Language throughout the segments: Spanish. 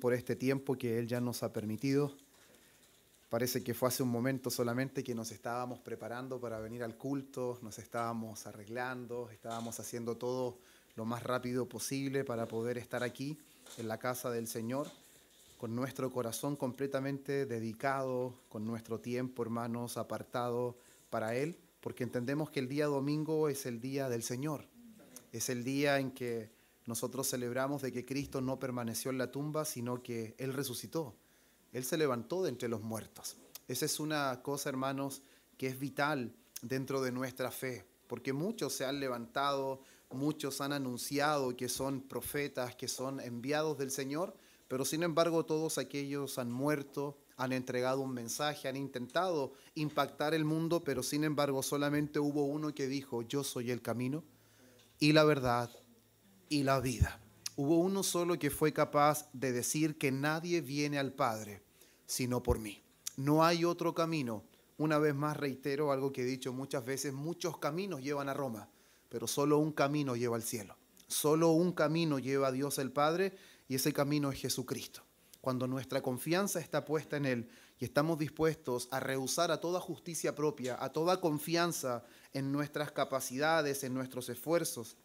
por este tiempo que Él ya nos ha permitido. Parece que fue hace un momento solamente que nos estábamos preparando para venir al culto, nos estábamos arreglando, estábamos haciendo todo lo más rápido posible para poder estar aquí en la casa del Señor, con nuestro corazón completamente dedicado, con nuestro tiempo, hermanos, apartado para Él, porque entendemos que el día domingo es el día del Señor. Es el día en que nosotros celebramos de que Cristo no permaneció en la tumba, sino que Él resucitó. Él se levantó de entre los muertos. Esa es una cosa, hermanos, que es vital dentro de nuestra fe, porque muchos se han levantado, muchos han anunciado que son profetas, que son enviados del Señor, pero sin embargo todos aquellos han muerto, han entregado un mensaje, han intentado impactar el mundo, pero sin embargo solamente hubo uno que dijo: yo soy el camino y la verdad y la vida. Hubo uno solo que fue capaz de decir que nadie viene al Padre sino por mí. No hay otro camino. Una vez más reitero algo que he dicho muchas veces: muchos caminos llevan a Roma, pero solo un camino lleva al cielo. Solo un camino lleva a Dios el Padre, y ese camino es Jesucristo. Cuando nuestra confianza está puesta en Él y estamos dispuestos a rehusar a toda justicia propia, a toda confianza en nuestras capacidades, en nuestros esfuerzos,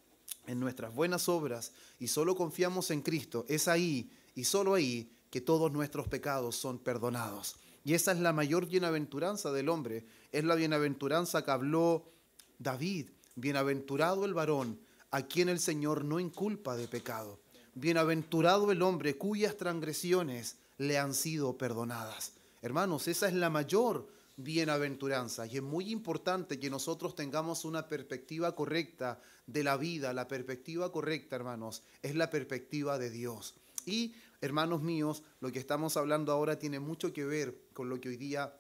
en nuestras buenas obras, y solo confiamos en Cristo, es ahí y solo ahí que todos nuestros pecados son perdonados. Y esa es la mayor bienaventuranza del hombre. Es la bienaventuranza que habló David. Bienaventurado el varón a quien el Señor no inculpa de pecado. Bienaventurado el hombre cuyas transgresiones le han sido perdonadas. Hermanos, esa es la mayor bienaventuranza, y es muy importante que nosotros tengamos una perspectiva correcta de la vida. La perspectiva correcta, hermanos, es la perspectiva de Dios. Y, hermanos míos, lo que estamos hablando ahora tiene mucho que ver con lo que hoy día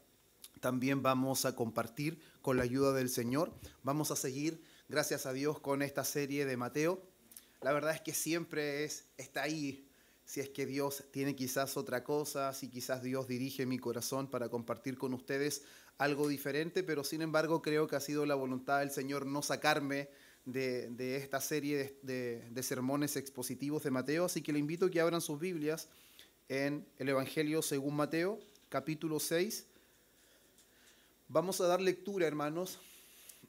también vamos a compartir con la ayuda del Señor. Vamos a seguir, gracias a Dios, con esta serie de Mateo. La verdad es que siempre está ahí. Si es que Dios tiene quizás otra cosa, si quizás Dios dirige mi corazón para compartir con ustedes algo diferente, pero sin embargo creo que ha sido la voluntad del Señor no sacarme de esta serie de sermones expositivos de Mateo. Así que le invito a que abran sus Biblias en el Evangelio según Mateo, capítulo 6. Vamos a dar lectura, hermanos,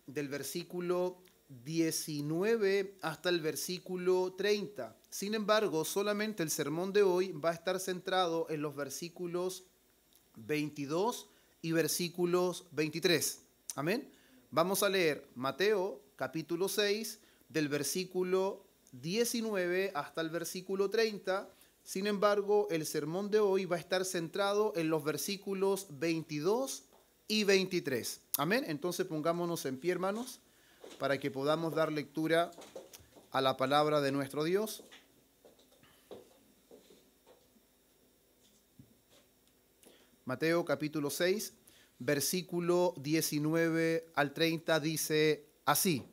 del versículo 19 hasta el versículo 30. Sin embargo, solamente el sermón de hoy va a estar centrado en los versículos 22 y versículos 23. Amén. Vamos a leer Mateo capítulo 6 del versículo 19 hasta el versículo 30. Sin embargo, el sermón de hoy va a estar centrado en los versículos 22 y 23. Amén. Entonces pongámonos en pie, hermanos, para que podamos dar lectura a la palabra de nuestro Dios. Mateo capítulo 6, versículo 19 al 30 dice así: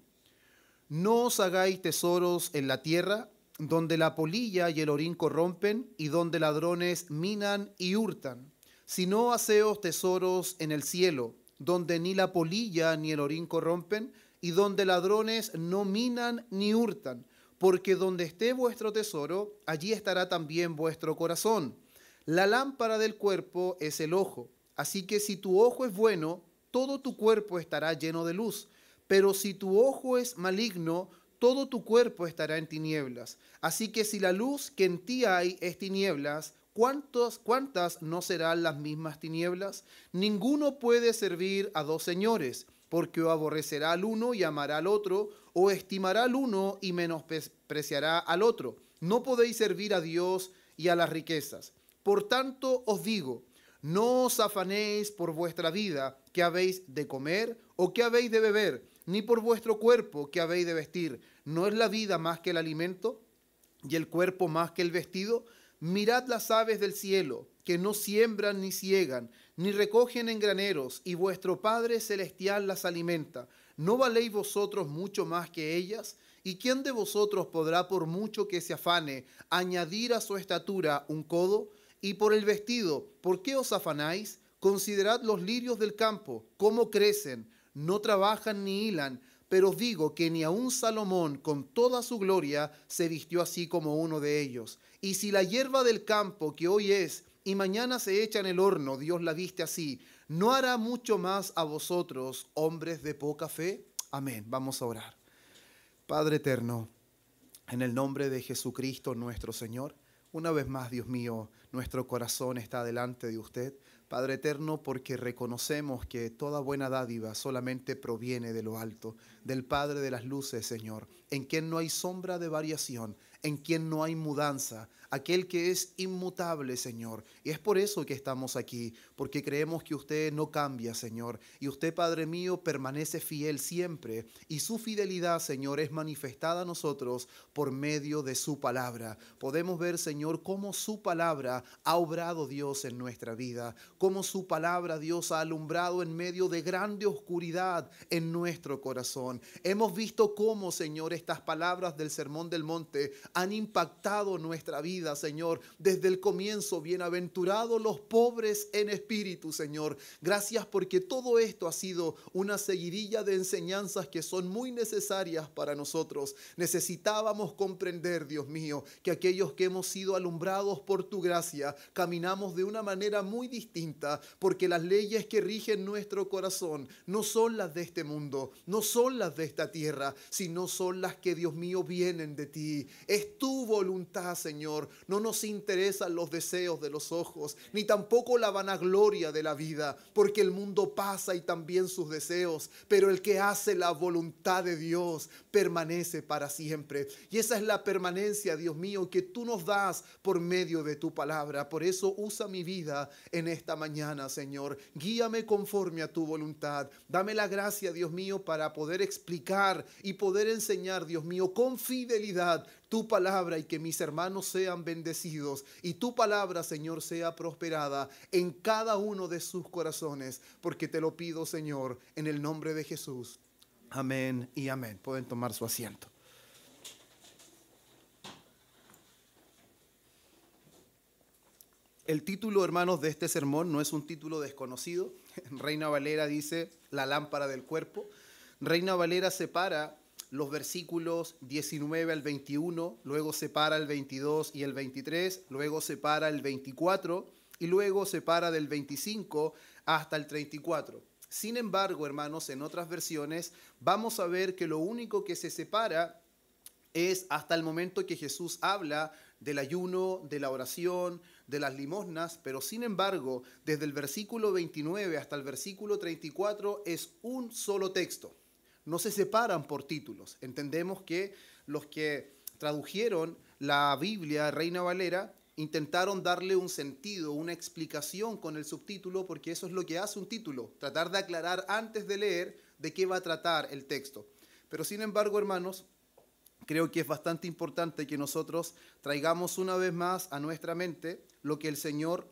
no os hagáis tesoros en la tierra, donde la polilla y el orín corrompen, y donde ladrones minan y hurtan, sino haceos tesoros en el cielo, donde ni la polilla ni el orín corrompen, y donde ladrones no minan ni hurtan, porque donde esté vuestro tesoro, allí estará también vuestro corazón. La lámpara del cuerpo es el ojo, así que si tu ojo es bueno, todo tu cuerpo estará lleno de luz, pero si tu ojo es maligno, todo tu cuerpo estará en tinieblas. Así que si la luz que en ti hay es tinieblas, ¿cuántas no serán las mismas tinieblas? Ninguno puede servir a dos señores, porque o aborrecerá al uno y amará al otro, o estimará al uno y menospreciará al otro. No podéis servir a Dios y a las riquezas. Por tanto os digo, no os afanéis por vuestra vida, qué habéis de comer o qué habéis de beber, ni por vuestro cuerpo, qué habéis de vestir. ¿No es la vida más que el alimento y el cuerpo más que el vestido? Mirad las aves del cielo, que no siembran ni siegan, ni recogen en graneros, y vuestro Padre Celestial las alimenta. ¿No valéis vosotros mucho más que ellas? ¿Y quién de vosotros podrá, por mucho que se afane, añadir a su estatura un codo? Y por el vestido, ¿por qué os afanáis? Considerad los lirios del campo, cómo crecen, no trabajan ni hilan. pero os digo que ni aun Salomón con toda su gloria se vistió así como uno de ellos. Y si la hierba del campo que hoy es y mañana se echa en el horno, Dios la viste así, ¿no hará mucho más a vosotros, hombres de poca fe? Amén. Vamos a orar. Padre eterno, en el nombre de Jesucristo nuestro Señor, una vez más, Dios mío, nuestro corazón está delante de usted. Padre eterno, porque reconocemos que toda buena dádiva solamente proviene de lo alto, del Padre de las luces, Señor, en quien no hay sombra de variación, en quien no hay mudanza, aquel que es inmutable, Señor. Y es por eso que estamos aquí, porque creemos que usted no cambia, Señor. Y usted, Padre mío, permanece fiel siempre. Y su fidelidad, Señor, es manifestada a nosotros por medio de su palabra. Podemos ver, Señor, cómo su palabra ha obrado, Dios, en nuestra vida. Cómo su palabra, Dios, ha alumbrado en medio de grande oscuridad en nuestro corazón. Hemos visto cómo, Señor, estas palabras del Sermón del Monte han impactado nuestra vida, Señor, desde el comienzo. Bienaventurados los pobres en espíritu, Señor. Gracias porque todo esto ha sido una seguidilla de enseñanzas que son muy necesarias para nosotros. Necesitábamos comprender, Dios mío, que aquellos que hemos sido alumbrados por tu gracia, caminamos de una manera muy distinta, porque las leyes que rigen nuestro corazón no son las de este mundo, no son las de esta tierra, sino son las que, Dios mío, vienen de ti. Es tu voluntad, Señor. No nos interesan los deseos de los ojos, ni tampoco la vanagloria de la vida, porque el mundo pasa y también sus deseos, pero el que hace la voluntad de Dios permanece para siempre. Y esa es la permanencia, Dios mío, que tú nos das por medio de tu palabra. Por eso usa mi vida en esta mañana, Señor. Guíame conforme a tu voluntad. Dame la gracia, Dios mío, para poder explicar y poder enseñar, Dios mío, con fidelidad tu palabra, y que mis hermanos sean bendecidos y tu palabra, Señor, sea prosperada en cada uno de sus corazones, porque te lo pido, Señor, en el nombre de Jesús. Amén y amén. Pueden tomar su asiento. El título, hermanos, de este sermón no es un título desconocido. Reina Valera dice la lámpara del cuerpo. Reina Valera separa los versículos 19 al 21, luego separa el 22 y el 23, luego separa el 24 y luego separa del 25 hasta el 34. Sin embargo, hermanos, en otras versiones vamos a ver que lo único que se separa es hasta el momento que Jesús habla del ayuno, de la oración, de las limosnas, pero sin embargo, desde el versículo 29 hasta el versículo 34 es un solo texto. No se separan por títulos. Entendemos que los que tradujeron la Biblia Reina Valera intentaron darle un sentido, una explicación con el subtítulo, porque eso es lo que hace un título, tratar de aclarar antes de leer de qué va a tratar el texto. Pero sin embargo, hermanos, creo que es bastante importante que nosotros traigamos una vez más a nuestra mente lo que el Señor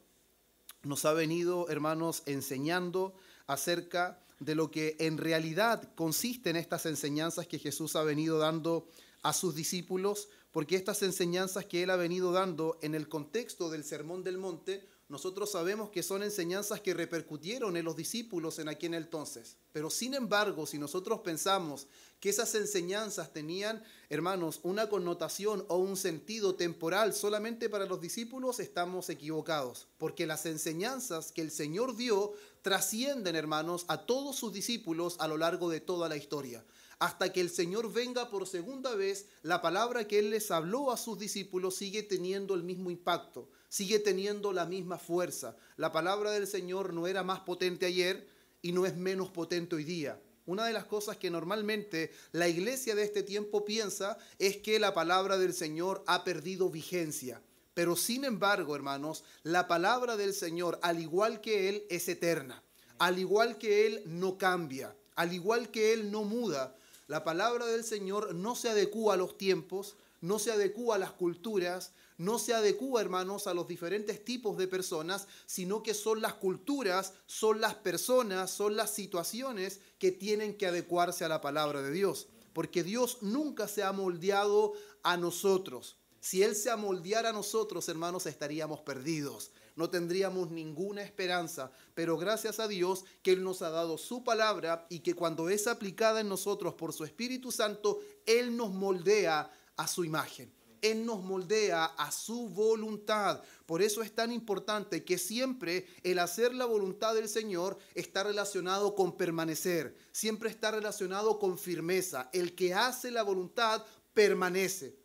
nos ha venido, hermanos, enseñando acerca de lo que en realidad consiste en estas enseñanzas que Jesús ha venido dando a sus discípulos, porque estas enseñanzas que Él ha venido dando en el contexto del Sermón del Monte, nosotros sabemos que son enseñanzas que repercutieron en los discípulos en aquel entonces. Pero sin embargo, si nosotros pensamos que esas enseñanzas tenían, hermanos, una connotación o un sentido temporal solamente para los discípulos, estamos equivocados. Porque las enseñanzas que el Señor dio trascienden, hermanos, a todos sus discípulos a lo largo de toda la historia. Hasta que el Señor venga por segunda vez, la palabra que Él les habló a sus discípulos sigue teniendo el mismo impacto, sigue teniendo la misma fuerza. La palabra del Señor no era más potente ayer y no es menos potente hoy día. Una de las cosas que normalmente la iglesia de este tiempo piensa es que la palabra del Señor ha perdido vigencia. Pero sin embargo, hermanos, la palabra del Señor, al igual que Él, es eterna. Al igual que Él, no cambia. Al igual que Él, no muda. La palabra del Señor no se adecúa a los tiempos, no se adecúa a las culturas, no se adecúa, hermanos, a los diferentes tipos de personas, sino que son las culturas, son las personas, son las situaciones que tienen que adecuarse a la palabra de Dios. Porque Dios nunca se ha moldeado a nosotros. Si Él se amoldeara a nosotros, hermanos, estaríamos perdidos. no tendríamos ninguna esperanza. Pero gracias a Dios que Él nos ha dado su palabra y que cuando es aplicada en nosotros por su Espíritu Santo, Él nos moldea a su imagen. Él nos moldea a su voluntad. Por eso es tan importante que siempre el hacer la voluntad del Señor está relacionado con permanecer. Siempre está relacionado con firmeza. El que hace la voluntad permanece.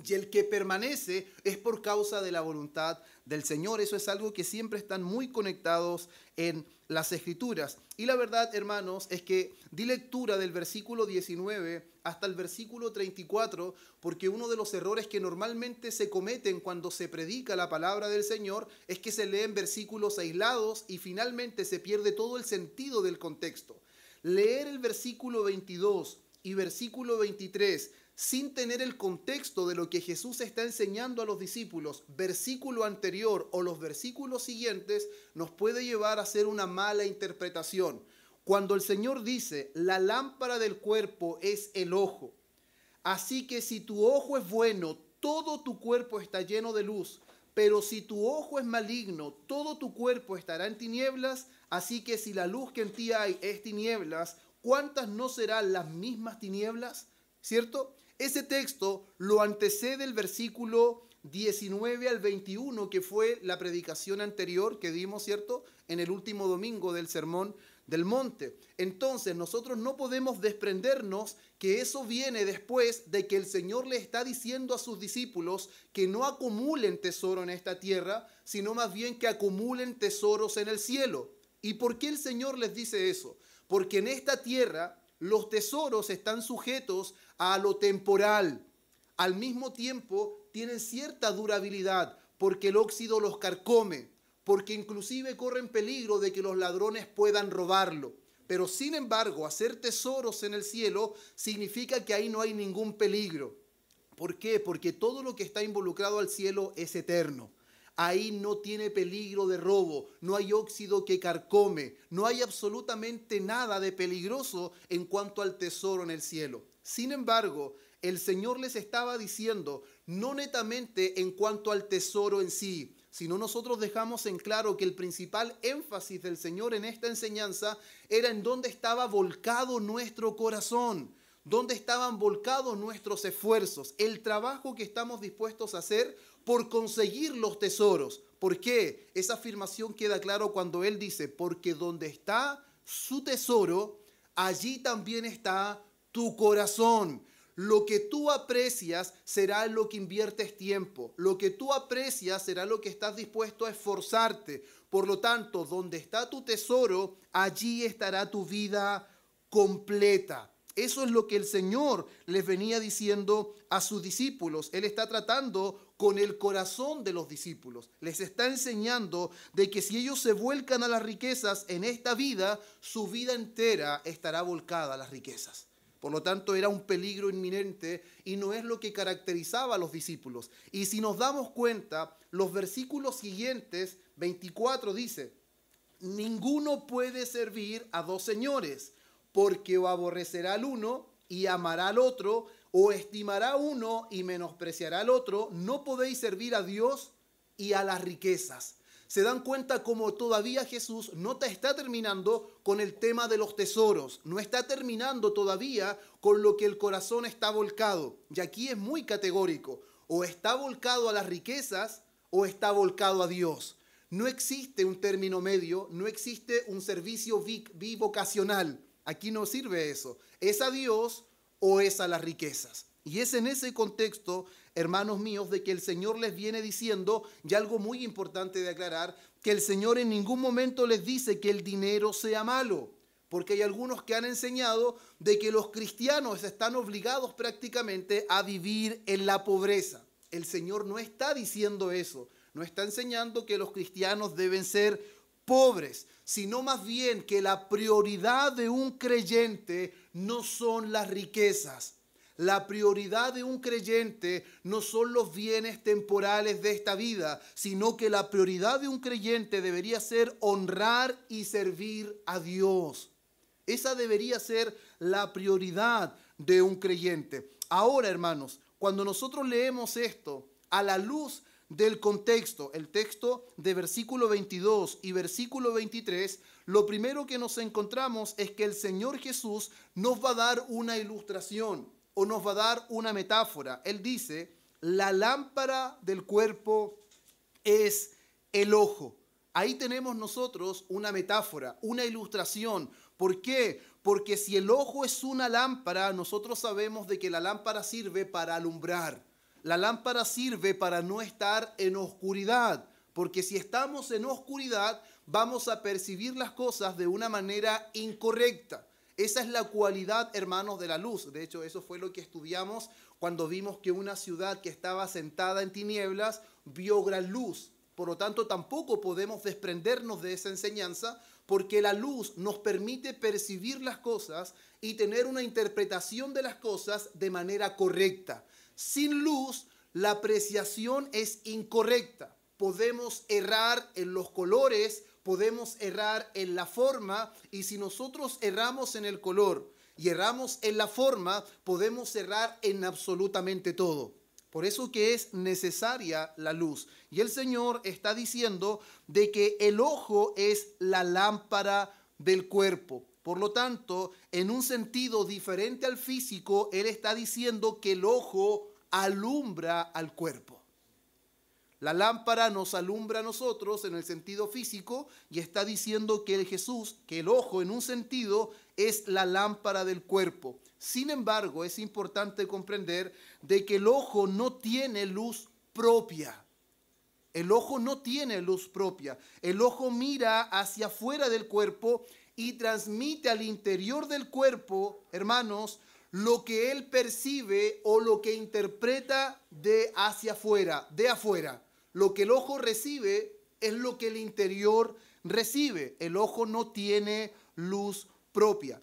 Y el que permanece es por causa de la voluntad del Señor. Eso es algo que siempre están muy conectados en las Escrituras. Y la verdad, hermanos, es que di lectura del versículo 19 hasta el versículo 34, porque uno de los errores que normalmente se cometen cuando se predica la palabra del Señor es que se leen versículos aislados y finalmente se pierde todo el sentido del contexto. Leer el versículo 22 y versículo 23 sin tener el contexto de lo que Jesús está enseñando a los discípulos, versículo anterior o los versículos siguientes, nos puede llevar a hacer una mala interpretación. Cuando el Señor dice, la lámpara del cuerpo es el ojo, así que si tu ojo es bueno, todo tu cuerpo está lleno de luz, pero si tu ojo es maligno, todo tu cuerpo estará en tinieblas, así que si la luz que en ti hay es tinieblas, ¿cuántas no serán las mismas tinieblas? ¿Cierto? Ese texto lo antecede el versículo 19 al 21, que fue la predicación anterior que dimos, ¿cierto?, en el último domingo del Sermón del Monte. Entonces, nosotros no podemos desprendernos que eso viene después de que el Señor le está diciendo a sus discípulos que no acumulen tesoro en esta tierra, sino más bien que acumulen tesoros en el cielo. ¿Y por qué el Señor les dice eso? Porque en esta tierra los tesoros están sujetos a lo temporal. Al mismo tiempo tienen cierta durabilidad porque el óxido los carcome, porque inclusive corren peligro de que los ladrones puedan robarlo. Pero sin embargo, hacer tesoros en el cielo significa que ahí no hay ningún peligro. ¿Por qué? Porque todo lo que está involucrado al cielo es eterno. Ahí no tiene peligro de robo, no hay óxido que carcome, no hay absolutamente nada de peligroso en cuanto al tesoro en el cielo. Sin embargo, el Señor les estaba diciendo, no netamente en cuanto al tesoro en sí, sino nosotros dejamos en claro que el principal énfasis del Señor en esta enseñanza era en dónde estaba volcado nuestro corazón, dónde estaban volcados nuestros esfuerzos, el trabajo que estamos dispuestos a hacer por conseguir los tesoros. ¿Por qué? Esa afirmación queda claro cuando Él dice, porque donde está su tesoro, allí también está tu corazón. Lo que tú aprecias será lo que inviertes tiempo. Lo que tú aprecias será lo que estás dispuesto a esforzarte. Por lo tanto, donde está tu tesoro, allí estará tu vida completa. Eso es lo que el Señor les venía diciendo a sus discípulos. Él está tratando con el corazón de los discípulos. Les está enseñando de que si ellos se vuelcan a las riquezas en esta vida, su vida entera estará volcada a las riquezas. Por lo tanto, era un peligro inminente y no es lo que caracterizaba a los discípulos. Y si nos damos cuenta, los versículos siguientes, 24 dice, ninguno puede servir a dos señores, porque o aborrecerá al uno y amará al otro, o estimará a uno y menospreciará al otro. No podéis servir a Dios y a las riquezas. Se dan cuenta como todavía Jesús no está terminando con el tema de los tesoros, no está terminando todavía con lo que el corazón está volcado. Y aquí es muy categórico, o está volcado a las riquezas o está volcado a Dios. No existe un término medio, no existe un servicio bivocacional. Aquí no sirve eso. ¿Es a Dios o es a las riquezas? Y es en ese contexto, hermanos míos, de que el Señor les viene diciendo, y algo muy importante de aclarar, que el Señor en ningún momento les dice que el dinero sea malo, porque hay algunos que han enseñado de que los cristianos están obligados prácticamente a vivir en la pobreza. El Señor no está diciendo eso, no está enseñando que los cristianos deben ser pobres, sino más bien que la prioridad de un creyente no son las riquezas. La prioridad de un creyente no son los bienes temporales de esta vida, sino que la prioridad de un creyente debería ser honrar y servir a Dios. Esa debería ser la prioridad de un creyente. Ahora, hermanos, cuando nosotros leemos esto a la luz del contexto, el texto de versículo 22 y versículo 23, lo primero que nos encontramos es que el Señor Jesús nos va a dar una ilustración o nos va a dar una metáfora. Él dice, la lámpara del cuerpo es el ojo. Ahí tenemos nosotros una metáfora, una ilustración. ¿Por qué? Porque si el ojo es una lámpara, nosotros sabemos de que la lámpara sirve para alumbrar. La lámpara sirve para no estar en oscuridad, porque si estamos en oscuridad, vamos a percibir las cosas de una manera incorrecta. Esa es la cualidad, hermanos, de la luz. De hecho, eso fue lo que estudiamos cuando vimos que una ciudad que estaba sentada en tinieblas vio gran luz. Por lo tanto, tampoco podemos desprendernos de esa enseñanza, porque la luz nos permite percibir las cosas y tener una interpretación de las cosas de manera correcta. Sin luz, la apreciación es incorrecta. Podemos errar en los colores, podemos errar en la forma, y si nosotros erramos en el color y erramos en la forma, podemos errar en absolutamente todo. Por eso que es necesaria la luz. Y el Señor está diciendo de que el ojo es la lámpara del cuerpo. Por lo tanto, en un sentido diferente al físico, Él está diciendo que el ojo alumbra al cuerpo. La lámpara nos alumbra a nosotros en el sentido físico y está diciendo que el ojo en un sentido es la lámpara del cuerpo. Sin embargo, es importante comprender de que el ojo no tiene luz propia. El ojo no tiene luz propia. El ojo mira hacia afuera del cuerpo y transmite al interior del cuerpo, hermanos, lo que él percibe o lo que interpreta de hacia afuera, de afuera. Lo que el ojo recibe es lo que el interior recibe. El ojo no tiene luz propia.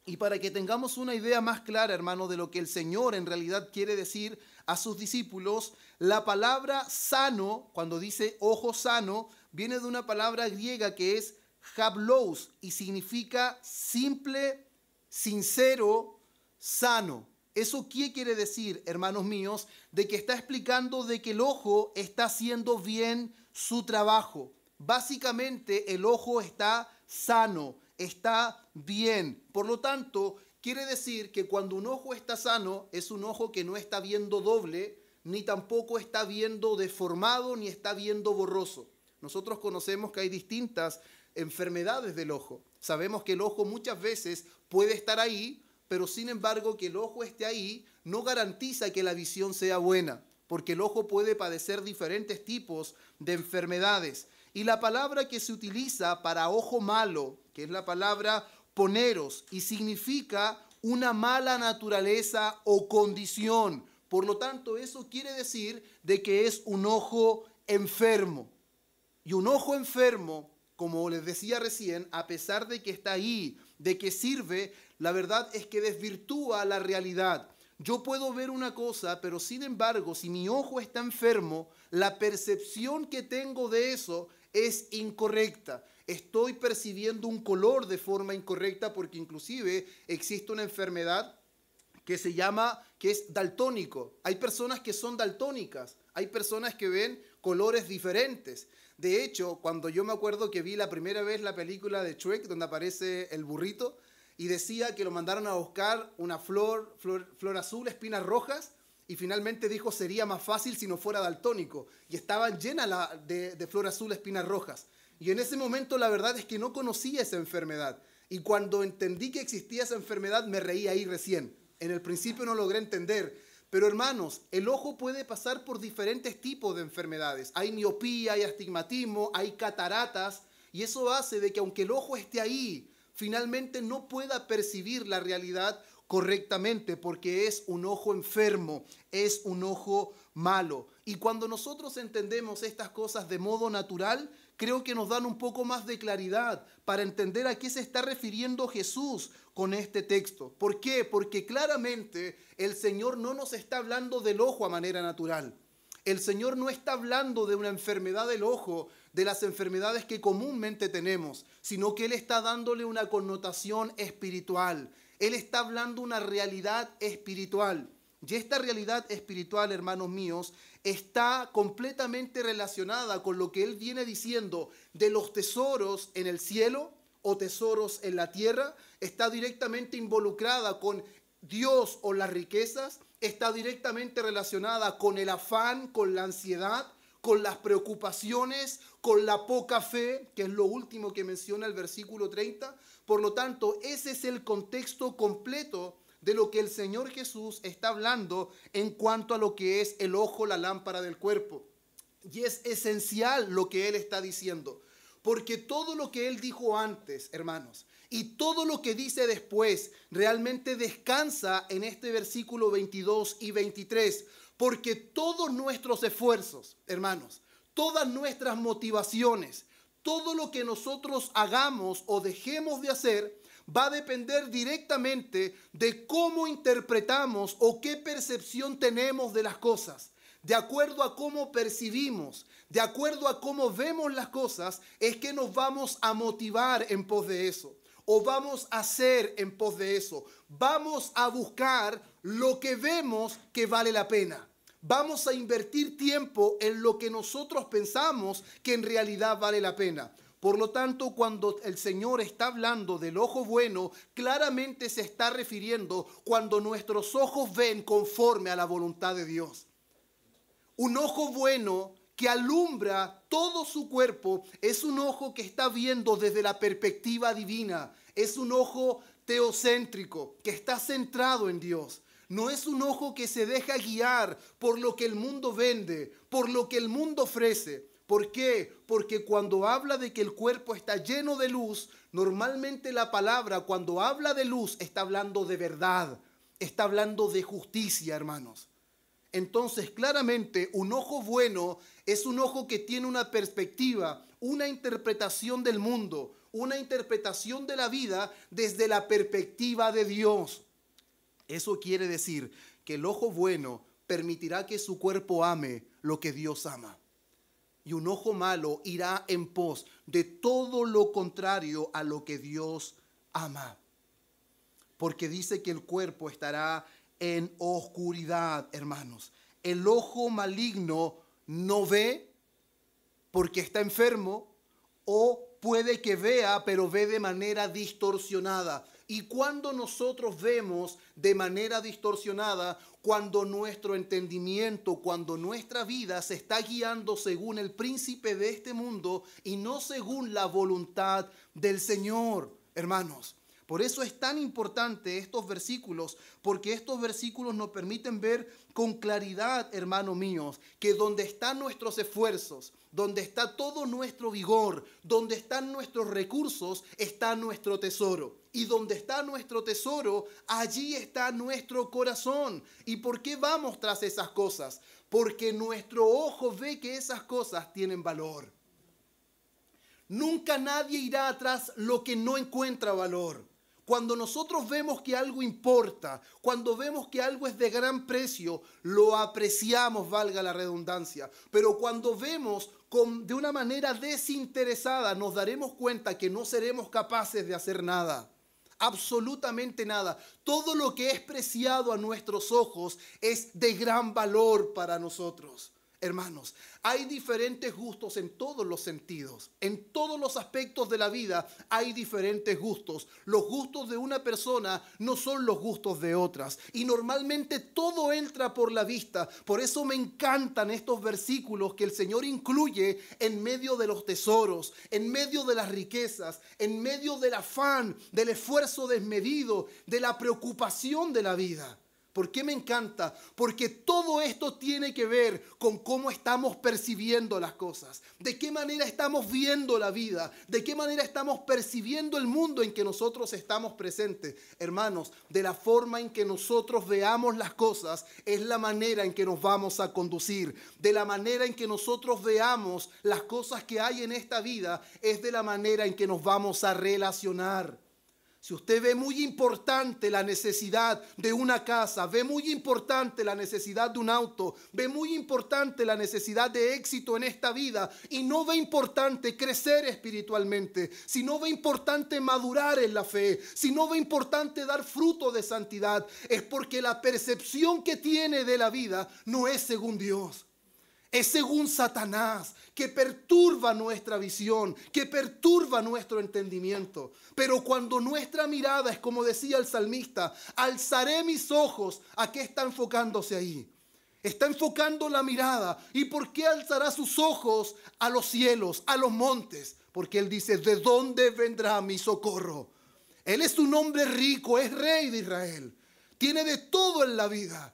Y para que tengamos una idea más clara, hermano, de lo que el Señor en realidad quiere decir a sus discípulos, la palabra sano, cuando dice ojo sano, viene de una palabra griega que es hablous y significa simple, sincero, sano. ¿Eso qué quiere decir, hermanos míos? De que está explicando de que el ojo está haciendo bien su trabajo. Básicamente el ojo está sano, está bien. Por lo tanto, quiere decir que cuando un ojo está sano, es un ojo que no está viendo doble, ni tampoco está viendo deformado, ni está viendo borroso. Nosotros conocemos que hay distintas enfermedades del ojo. Sabemos que el ojo muchas veces puede estar ahí, pero sin embargo que el ojo esté ahí no garantiza que la visión sea buena, porque el ojo puede padecer diferentes tipos de enfermedades. Y la palabra que se utiliza para ojo malo, que es la palabra poneros, y significa una mala naturaleza o condición. Por lo tanto, eso quiere decir de que es un ojo enfermo. Y un ojo enfermo, como les decía recién, a pesar de que está ahí, de que sirve, la verdad es que desvirtúa la realidad. Yo puedo ver una cosa, pero sin embargo, si mi ojo está enfermo, la percepción que tengo de eso es incorrecta. Estoy percibiendo un color de forma incorrecta porque inclusive existe una enfermedad que es daltónico. Hay personas que son daltónicas, hay personas que ven colores diferentes. De hecho, cuando yo me acuerdo que vi la primera vez la película de Shrek, donde aparece el burrito, y decía que lo mandaron a buscar una flor azul, espinas rojas, y finalmente dijo sería más fácil si no fuera daltónico. Y estaban llenas de flor azul, espinas rojas. Y en ese momento la verdad es que no conocía esa enfermedad. Y cuando entendí que existía esa enfermedad, me reí ahí recién. En el principio no logré entender. Pero hermanos, el ojo puede pasar por diferentes tipos de enfermedades. Hay miopía, hay astigmatismo, hay cataratas. Y eso hace de que aunque el ojo esté ahí, finalmente no pueda percibir la realidad correctamente porque es un ojo enfermo, es un ojo malo. Y cuando nosotros entendemos estas cosas de modo natural, creo que nos dan un poco más de claridad para entender a qué se está refiriendo Jesús con este texto. ¿Por qué? Porque claramente el Señor no nos está hablando del ojo a manera natural. El Señor no está hablando de una enfermedad del ojo, de las enfermedades que comúnmente tenemos, sino que Él está dándole una connotación espiritual. Él está hablando una realidad espiritual. Y esta realidad espiritual, hermanos míos, está completamente relacionada con lo que él viene diciendo de los tesoros en el cielo o tesoros en la tierra. Está directamente involucrada con Dios o las riquezas. Está directamente relacionada con el afán, con la ansiedad, con las preocupaciones, con la poca fe, que es lo último que menciona el versículo 30. Por lo tanto, ese es el contexto completo de lo que el Señor Jesús está hablando en cuanto a lo que es el ojo, la lámpara del cuerpo. Y es esencial lo que Él está diciendo, porque todo lo que Él dijo antes, hermanos, y todo lo que dice después, realmente descansa en este versículo 22 y 23, porque todos nuestros esfuerzos, hermanos, todas nuestras motivaciones, todo lo que nosotros hagamos o dejemos de hacer, va a depender directamente de cómo interpretamos o qué percepción tenemos de las cosas. De acuerdo a cómo percibimos, de acuerdo a cómo vemos las cosas, es que nos vamos a motivar en pos de eso, o vamos a hacer en pos de eso. Vamos a buscar lo que vemos que vale la pena. Vamos a invertir tiempo en lo que nosotros pensamos que en realidad vale la pena. Por lo tanto, cuando el Señor está hablando del ojo bueno, claramente se está refiriendo cuando nuestros ojos ven conforme a la voluntad de Dios. Un ojo bueno que alumbra todo su cuerpo es un ojo que está viendo desde la perspectiva divina. Es un ojo teocéntrico, que está centrado en Dios. No es un ojo que se deja guiar por lo que el mundo vende, por lo que el mundo ofrece. ¿Por qué? Porque cuando habla de que el cuerpo está lleno de luz, normalmente la palabra cuando habla de luz está hablando de verdad, está hablando de justicia, hermanos. Entonces, claramente, un ojo bueno es un ojo que tiene una perspectiva, una interpretación del mundo, una interpretación de la vida desde la perspectiva de Dios. Eso quiere decir que el ojo bueno permitirá que su cuerpo ame lo que Dios ama. Y un ojo malo irá en pos de todo lo contrario a lo que Dios ama. Porque dice que el cuerpo estará en oscuridad, hermanos. El ojo maligno no ve porque está enfermo, o puede que vea, pero ve de manera distorsionada. Y cuando nosotros vemos de manera distorsionada, cuando nuestro entendimiento, cuando nuestra vida se está guiando según el príncipe de este mundo y no según la voluntad del Señor, hermanos. Por eso es tan importante estos versículos, porque estos versículos nos permiten ver con claridad, hermanos míos, que donde están nuestros esfuerzos, donde está todo nuestro vigor, donde están nuestros recursos, está nuestro tesoro. Y donde está nuestro tesoro, allí está nuestro corazón. ¿Y por qué vamos tras esas cosas? Porque nuestro ojo ve que esas cosas tienen valor. Nunca nadie irá tras lo que no encuentra valor. Cuando nosotros vemos que algo importa, cuando vemos que algo es de gran precio, lo apreciamos, valga la redundancia. Pero cuando vemos de una manera desinteresada, nos daremos cuenta que no seremos capaces de hacer nada. Absolutamente nada. Todo lo que es preciado a nuestros ojos es de gran valor para nosotros. Hermanos, hay diferentes gustos en todos los sentidos, en todos los aspectos de la vida hay diferentes gustos. Los gustos de una persona no son los gustos de otras y normalmente todo entra por la vista. Por eso me encantan estos versículos que el Señor incluye en medio de los tesoros, en medio de las riquezas, en medio del afán, del esfuerzo desmedido, de la preocupación de la vida. ¿Por qué me encanta? Porque todo esto tiene que ver con cómo estamos percibiendo las cosas, de qué manera estamos viendo la vida, de qué manera estamos percibiendo el mundo en que nosotros estamos presentes. Hermanos, de la forma en que nosotros veamos las cosas es la manera en que nos vamos a conducir. De la manera en que nosotros veamos las cosas que hay en esta vida es de la manera en que nos vamos a relacionar. Si usted ve muy importante la necesidad de una casa, ve muy importante la necesidad de un auto, ve muy importante la necesidad de éxito en esta vida y no ve importante crecer espiritualmente, si no ve importante madurar en la fe, si no ve importante dar fruto de santidad, es porque la percepción que tiene de la vida no es según Dios. Es según Satanás, que perturba nuestra visión, que perturba nuestro entendimiento. Pero cuando nuestra mirada es como decía el salmista, alzaré mis ojos, ¿a qué está enfocándose ahí? Está enfocando la mirada. ¿Y por qué alzará sus ojos a los cielos, a los montes? Porque él dice, ¿de dónde vendrá mi socorro? Él es un hombre rico, es rey de Israel. Tiene de todo en la vida.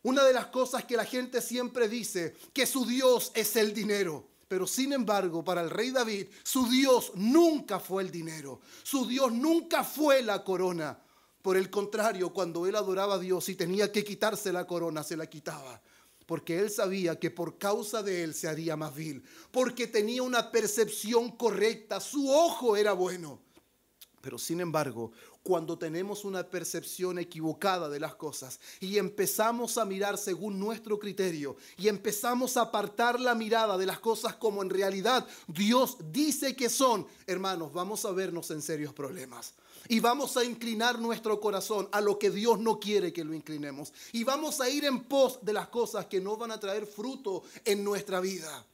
Una de las cosas que la gente siempre dice, que su Dios es el dinero. Pero sin embargo, para el rey David, su Dios nunca fue el dinero. Su Dios nunca fue la corona. Por el contrario, cuando él adoraba a Dios y tenía que quitarse la corona, se la quitaba. Porque él sabía que por causa de él se haría más vil. Porque tenía una percepción correcta, su ojo era bueno. Pero sin embargo, cuando tenemos una percepción equivocada de las cosas y empezamos a mirar según nuestro criterio y empezamos a apartar la mirada de las cosas como en realidad Dios dice que son, hermanos, vamos a vernos en serios problemas. Y vamos a inclinar nuestro corazón a lo que Dios no quiere que lo inclinemos. Y vamos a ir en pos de las cosas que no van a traer fruto en nuestra vida.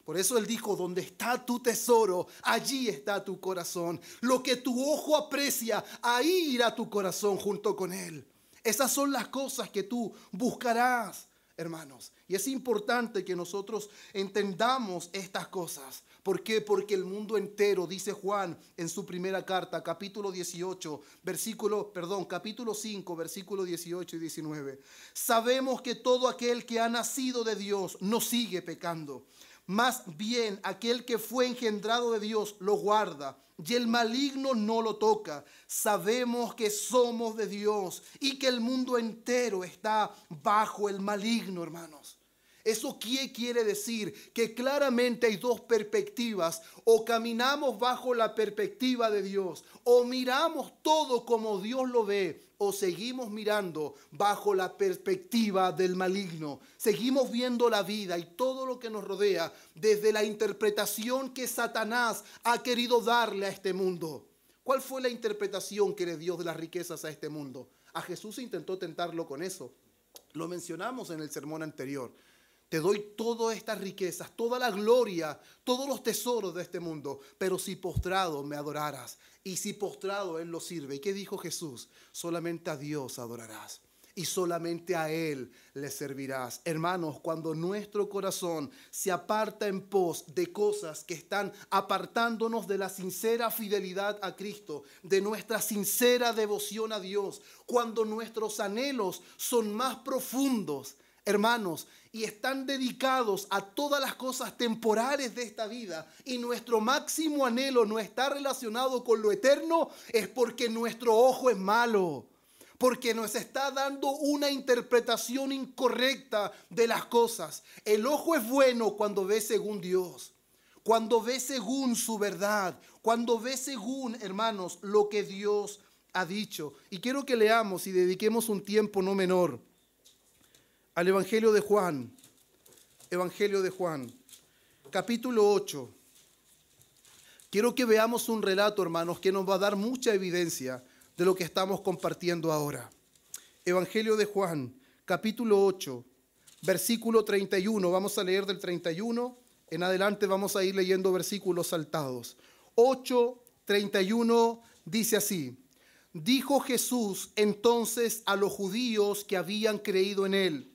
Por eso él dijo, donde está tu tesoro, allí está tu corazón. Lo que tu ojo aprecia, ahí irá tu corazón junto con él. Esas son las cosas que tú buscarás, hermanos. Y es importante que nosotros entendamos estas cosas. ¿Por qué? Porque el mundo entero, dice Juan en su primera carta, capítulo 5, versículo 18 y 19. Sabemos que todo aquel que ha nacido de Dios no sigue pecando. Más bien, aquel que fue engendrado de Dios lo guarda y el maligno no lo toca. Sabemos que somos de Dios y que el mundo entero está bajo el maligno, hermanos. ¿Eso qué quiere decir? Que claramente hay dos perspectivas. O caminamos bajo la perspectiva de Dios, o miramos todo como Dios lo ve, o seguimos mirando bajo la perspectiva del maligno. Seguimos viendo la vida y todo lo que nos rodea desde la interpretación que Satanás ha querido darle a este mundo. ¿Cuál fue la interpretación que le dio de las riquezas a este mundo? A Jesús intentó tentarlo con eso. Lo mencionamos en el sermón anterior. Te doy todas estas riquezas, toda la gloria, todos los tesoros de este mundo, pero si postrado me adoraras y si postrado Él lo sirve. ¿Y qué dijo Jesús? Solamente a Dios adorarás y solamente a Él le servirás. Hermanos, cuando nuestro corazón se aparta en pos de cosas que están apartándonos de la sincera fidelidad a Cristo, de nuestra sincera devoción a Dios, cuando nuestros anhelos son más profundos, hermanos, y están dedicados a todas las cosas temporales de esta vida y nuestro máximo anhelo no está relacionado con lo eterno, es porque nuestro ojo es malo, porque nos está dando una interpretación incorrecta de las cosas. El ojo es bueno cuando ve según Dios, cuando ve según su verdad, cuando ve según, hermanos, lo que Dios ha dicho. Y quiero que leamos y dediquemos un tiempo no menor al Evangelio de Juan, capítulo 8. Quiero que veamos un relato, hermanos, que nos va a dar mucha evidencia de lo que estamos compartiendo ahora. Evangelio de Juan, capítulo 8, versículo 31. Vamos a leer del 31 en adelante, vamos a ir leyendo versículos saltados. 8:31 dice así: Dijo Jesús entonces a los judíos que habían creído en él: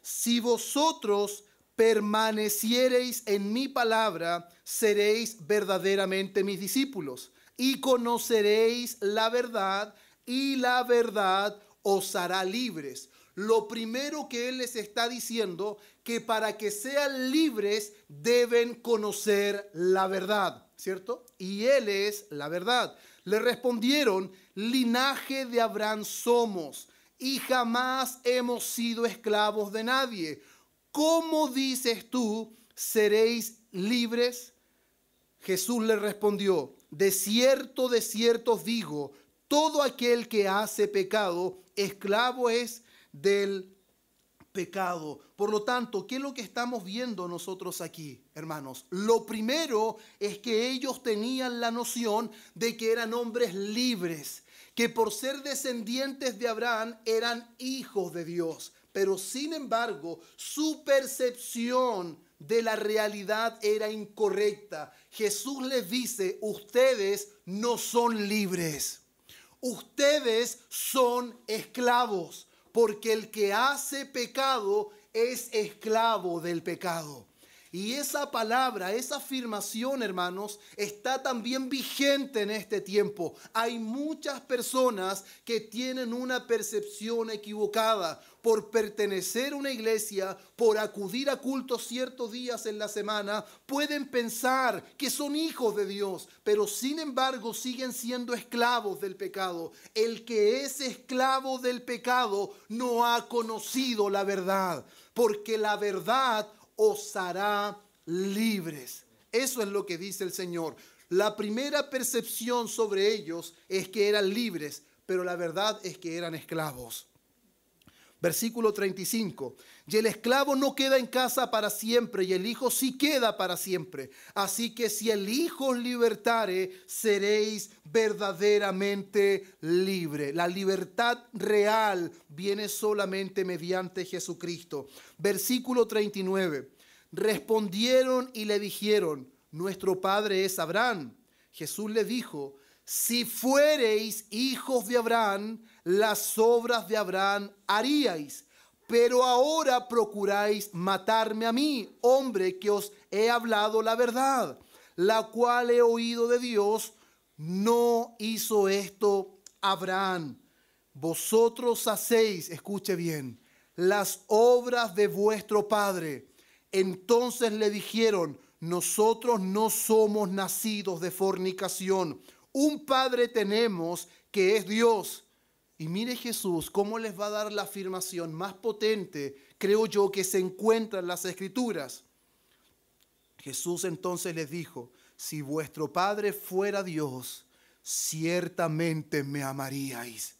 si vosotros permaneciereis en mi palabra, seréis verdaderamente mis discípulos y conoceréis la verdad, y la verdad os hará libres. Lo primero que él les está diciendo, que para que sean libres deben conocer la verdad, ¿cierto? Y él es la verdad. Le respondieron: linaje de Abraham somos y jamás hemos sido esclavos de nadie. ¿Cómo dices tú, seréis libres? Jesús le respondió: de cierto os digo, Todo aquel que hace pecado, esclavo es del pecado. Por lo tanto, ¿qué es lo que estamos viendo nosotros aquí, hermanos? Lo primero es que ellos tenían la noción de que eran hombres libres, que por ser descendientes de Abraham eran hijos de Dios. Pero sin embargo, su percepción de la realidad era incorrecta. Jesús les dice, ustedes no son libres. Ustedes son esclavos, porque el que hace pecado es esclavo del pecado. Y esa palabra, esa afirmación, hermanos, está también vigente en este tiempo. Hay muchas personas que tienen una percepción equivocada. Por pertenecer a una iglesia, por acudir a cultos ciertos días en la semana, pueden pensar que son hijos de Dios, pero sin embargo siguen siendo esclavos del pecado. El que es esclavo del pecado no ha conocido la verdad, porque la verdad os hará libres. Eso es lo que dice el Señor. La primera percepción sobre ellos es que eran libres, pero la verdad es que eran esclavos. Versículo 35. Y el esclavo no queda en casa para siempre, y el hijo sí queda para siempre. Así que si el hijo os libertare, seréis verdaderamente libre. La libertad real viene solamente mediante Jesucristo. Versículo 39. Respondieron y le dijeron, nuestro padre es Abraham. Jesús le dijo, si fuereis hijos de Abraham, las obras de Abraham haríais. Pero ahora procuráis matarme a mí, hombre que os he hablado la verdad, la cual he oído de Dios. No hizo esto Abraham. Vosotros hacéis, escuche bien, las obras de vuestro padre. Entonces le dijeron, nosotros no somos nacidos de fornicación. Un padre tenemos que es Dios. Y mire Jesús cómo les va a dar la afirmación más potente, creo yo, que se encuentra en las Escrituras. Jesús entonces les dijo, si vuestro padre fuera Dios, ciertamente me amaríais.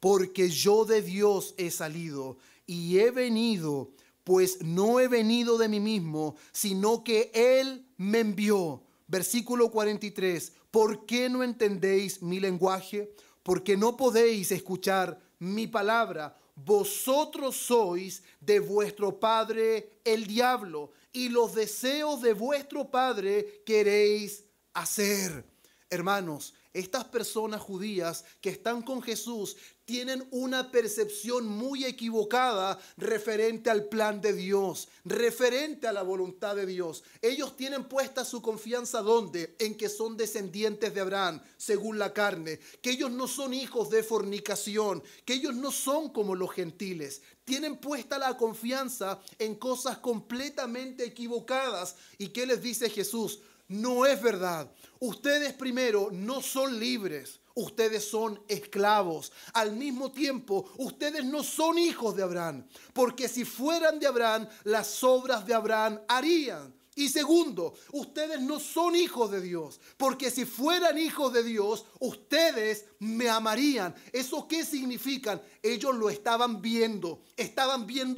Porque yo de Dios he salido y he venido, pues no he venido de mí mismo, sino que Él me envió. Versículo 43. ¿Por qué no entendéis mi lenguaje? Porque no podéis escuchar mi palabra. Vosotros sois de vuestro padre el diablo, y los deseos de vuestro padre queréis hacer. Hermanos, estas personas judías que están con Jesús tienen una percepción muy equivocada referente al plan de Dios, referente a la voluntad de Dios. Ellos tienen puesta su confianza ¿dónde? En que son descendientes de Abraham, según la carne, que ellos no son hijos de fornicación, que ellos no son como los gentiles. Tienen puesta la confianza en cosas completamente equivocadas. ¿Y qué les dice Jesús? No es verdad. Ustedes primero no son libres. Ustedes son esclavos. Al mismo tiempo, ustedes no son hijos de Abraham. Porque si fueran de Abraham, las obras de Abraham harían. Y segundo, ustedes no son hijos de Dios, porque si fueran hijos de Dios, ustedes me amarían. ¿Eso qué significa? Ellos lo estaban viendo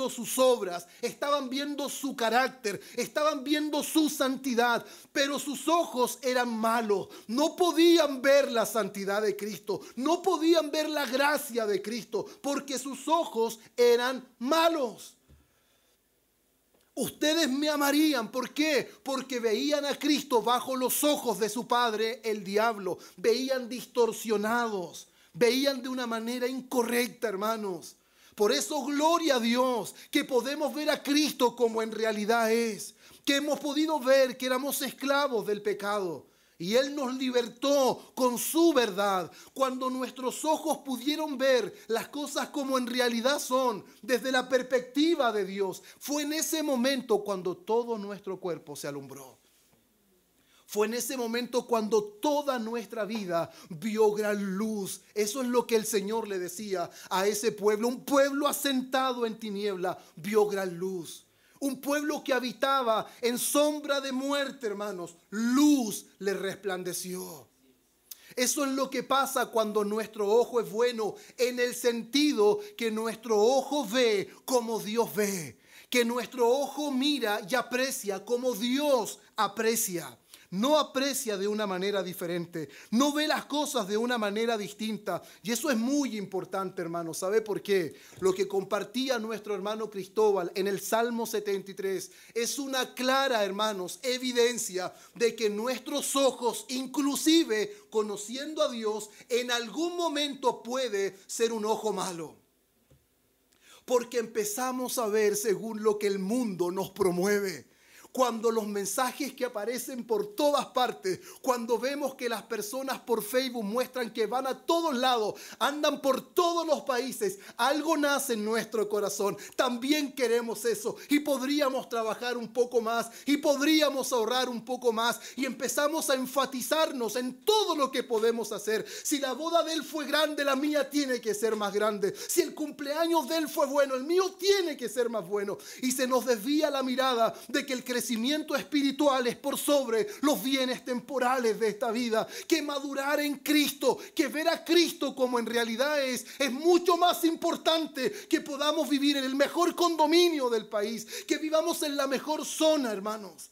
sus obras, estaban viendo su carácter, estaban viendo su santidad, pero sus ojos eran malos. No podían ver la santidad de Cristo, no podían ver la gracia de Cristo, porque sus ojos eran malos. Ustedes me amarían. ¿Por qué? Porque veían a Cristo bajo los ojos de su padre, el diablo. Veían distorsionados. Veían de una manera incorrecta, hermanos. Por eso, gloria a Dios, que podemos ver a Cristo como en realidad es. Que hemos podido ver que éramos esclavos del pecado. Y Él nos libertó con su verdad. Cuando nuestros ojos pudieron ver las cosas como en realidad son, desde la perspectiva de Dios, fue en ese momento cuando todo nuestro cuerpo se alumbró. Fue en ese momento cuando toda nuestra vida vio gran luz. Eso es lo que el Señor le decía a ese pueblo. Un pueblo asentado en tiniebla vio gran luz. Un pueblo que habitaba en sombra de muerte, hermanos, luz le resplandeció. Eso es lo que pasa cuando nuestro ojo es bueno, en el sentido que nuestro ojo ve como Dios ve, que nuestro ojo mira y aprecia como Dios aprecia. No aprecia de una manera diferente, no ve las cosas de una manera distinta. Y eso es muy importante, hermano. ¿Sabe por qué? Lo que compartía nuestro hermano Cristóbal en el Salmo 73 es una clara, hermanos, evidencia de que nuestros ojos, inclusive conociendo a Dios, en algún momento puede ser un ojo malo. Porque empezamos a ver según lo que el mundo nos promueve. Cuando los mensajes que aparecen por todas partes, cuando vemos que las personas por Facebook muestran que van a todos lados, andan por todos los países, algo nace en nuestro corazón. También queremos eso y podríamos trabajar un poco más y podríamos ahorrar un poco más y empezamos a enfatizarnos en todo lo que podemos hacer. Si la boda de él fue grande, la mía tiene que ser más grande. Si el cumpleaños de él fue bueno, el mío tiene que ser más bueno. Y se nos desvía la mirada de que el crecimiento espiritual es por sobre los bienes temporales de esta vida, que madurar en Cristo, que ver a Cristo como en realidad es mucho más importante, que podamos vivir en el mejor condominio del país, que vivamos en la mejor zona, hermanos.